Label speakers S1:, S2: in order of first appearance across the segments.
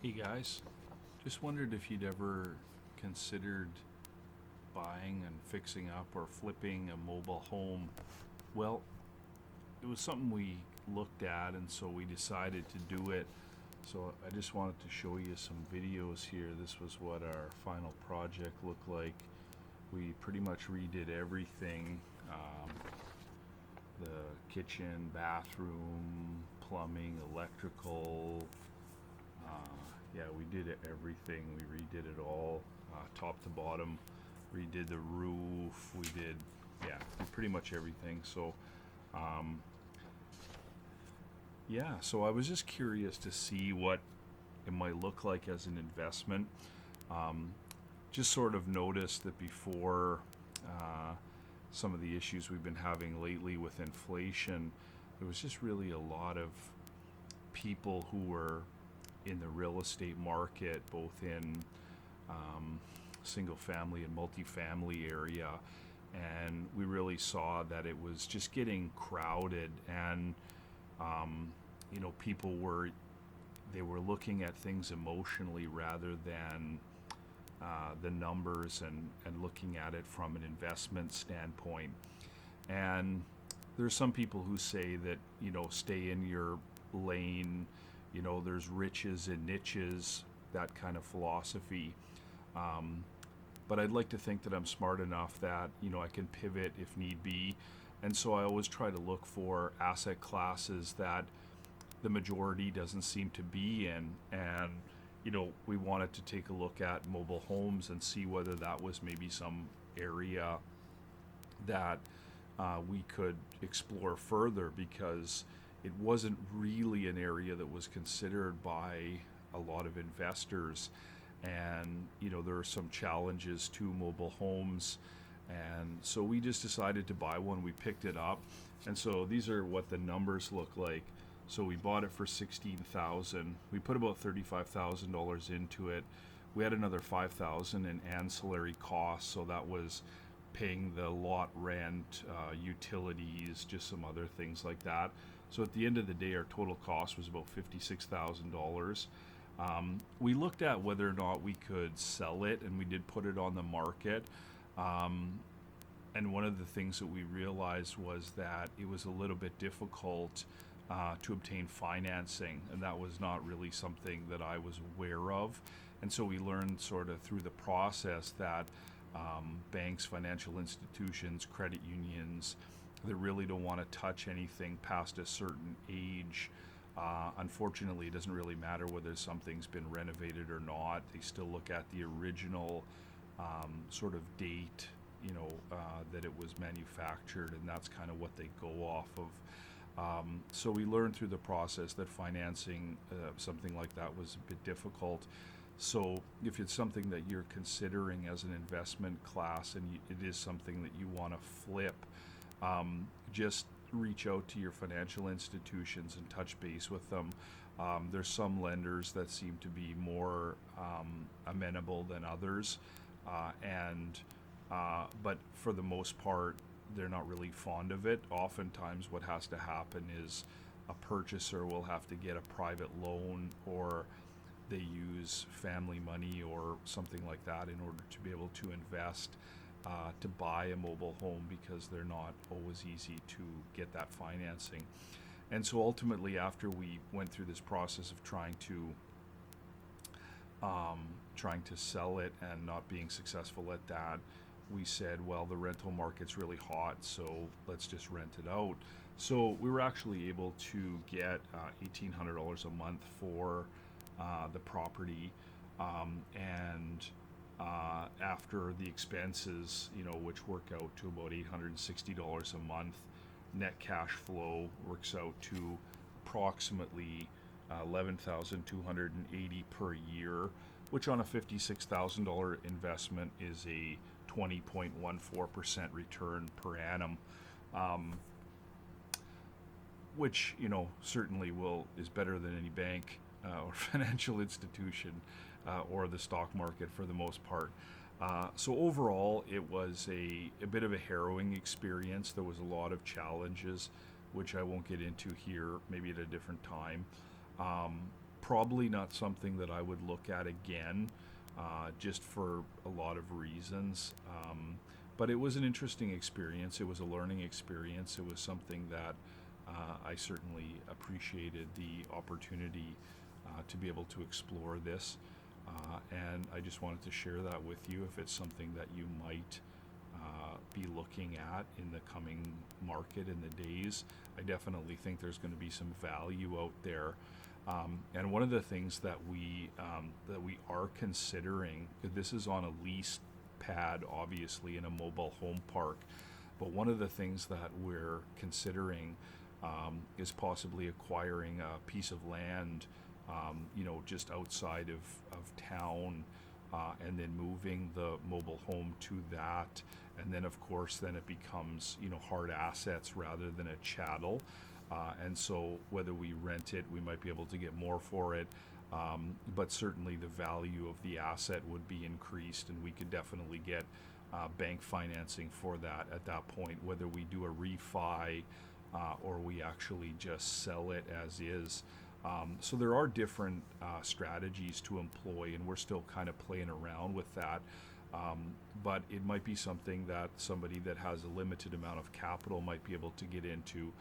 S1: Hey guys, just wondered if you'd ever considered buying and fixing up or flipping a mobile home. Well, it was something we looked at, and so we decided to do it. So I just wanted to show you some videos here. This was what our final project looked like. We pretty much redid everything, the kitchen, bathroom, plumbing, electrical, yeah, we did everything. We redid it all, top to bottom. Redid the roof. We did, yeah, pretty much everything. So, um, yeah. So I was just curious to see what it might look like as an investment. Um, just sort of noticed that before some of the issues we've been having lately with inflation, there was just really a lot of people who were in the real estate market, both in um, single family and multifamily area, and we really saw that it was just getting crowded, and um, people were looking at things emotionally rather than the numbers, and looking at it from an investment standpoint. And there's some people who say that, stay in your lane, there's riches and niches, that kind of philosophy. Um, but I'd like to think that I'm smart enough that, I can pivot if need be. And so I always try to look for asset classes that the majority doesn't seem to be in. And, we wanted to take a look at mobile homes and see whether that was maybe some area that we could explore further, because it wasn't really an area that was considered by a lot of investors. And, there are some challenges to mobile homes. And so we just decided to buy one. We picked it up. And so these are what the numbers look like. So we bought it for 16,000. We put about $35,000 into it. We had another 5,000 in ancillary costs, so that was paying the lot rent, utilities, just some other things like that. So at the end of the day, our total cost was about $56,000. We looked at whether or not we could sell it, and we did put it on the market. Um, and one of the things that we realized was that it was a little bit difficult to obtain financing, and that was not really something that I was aware of. And so we learned sort of through the process that banks, financial institutions, credit unions, they really don't want to touch anything past a certain age. Unfortunately, it doesn't really matter whether something's been renovated or not. They still look at the original sort of date, that it was manufactured, and that's kind of what they go off of. So we learned through the process that financing something like that was a bit difficult. So if it's something that you're considering as an investment class, and it is something that you want to flip, just reach out to your financial institutions and touch base with them. There's some lenders that seem to be more amenable than others, and but for the most part, they're not really fond of it. Oftentimes, what has to happen is a purchaser will have to get a private loan, or they use family money or something like that in order to be able to invest, to buy a mobile home, because they're not always easy to get that financing. And so ultimately, after we went through this process of um, trying to sell it and not being successful at that, we said, well, the rental market's really hot, so let's just rent it out. So we were actually able to get $1,800 a month for the property, and after the expenses, which work out to about $860 a month, net cash flow works out to approximately 11,280 per year, which on a $56,000 investment is a 20.14% return per annum, um, which certainly is better than any bank or financial institution, or the stock market for the most part. So overall, it was a bit of a harrowing experience. There was a lot of challenges, which I won't get into here, maybe at a different time. Um, probably not something that I would look at again, just for a lot of reasons. But it was an interesting experience. It was a learning experience. It was something that I certainly appreciated the opportunity to be able to explore this. And I just wanted to share that with you if it's something that you might be looking at in the coming market in the days. I definitely think there's going to be some value out there. And one of the things that we are considering, this is on a lease pad, obviously in a mobile home park, but one of the things that we're considering is possibly acquiring a piece of land, just outside of town, and then moving the mobile home to that. And then, of course, then it becomes, hard assets rather than a chattel. And so whether we rent it, we might be able to get more for it. But certainly the value of the asset would be increased, and we could definitely get bank financing for that at that point, whether we do a refi or we actually just sell it as is. So there are different strategies to employ, and we're still kind of playing around with that. But it might be something that somebody that has a limited amount of capital might be able to get into.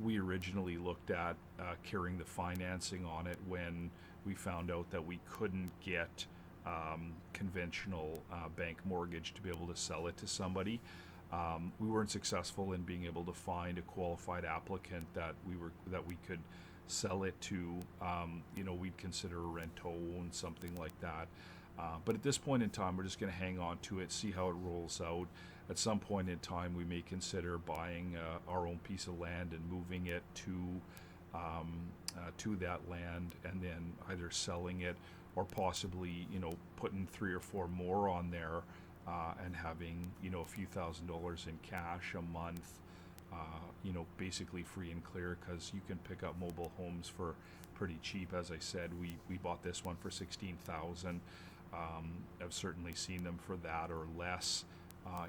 S1: We originally looked at carrying the financing on it when we found out that we couldn't get conventional bank mortgage to be able to sell it to somebody. We weren't successful in being able to find a qualified applicant that we could sell it to. We'd consider a rent-to-own, something like that. But at this point in time, we're just going to hang on to it, see how it rolls out. At some point in time, we may consider buying our own piece of land and moving it to that land, and then either selling it or possibly, putting 3 or 4 more on there, and having, a few $1,000s in cash a month, basically free and clear, because you can pick up mobile homes for pretty cheap. As I said, we bought this one for $16,000. I've certainly seen them for that or less.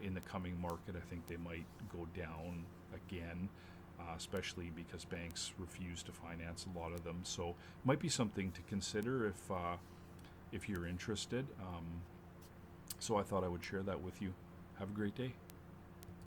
S1: In the coming market, I think they might go down again, especially because banks refuse to finance a lot of them. So it might be something to consider if you're interested. So I thought I would share that with you. Have a great day.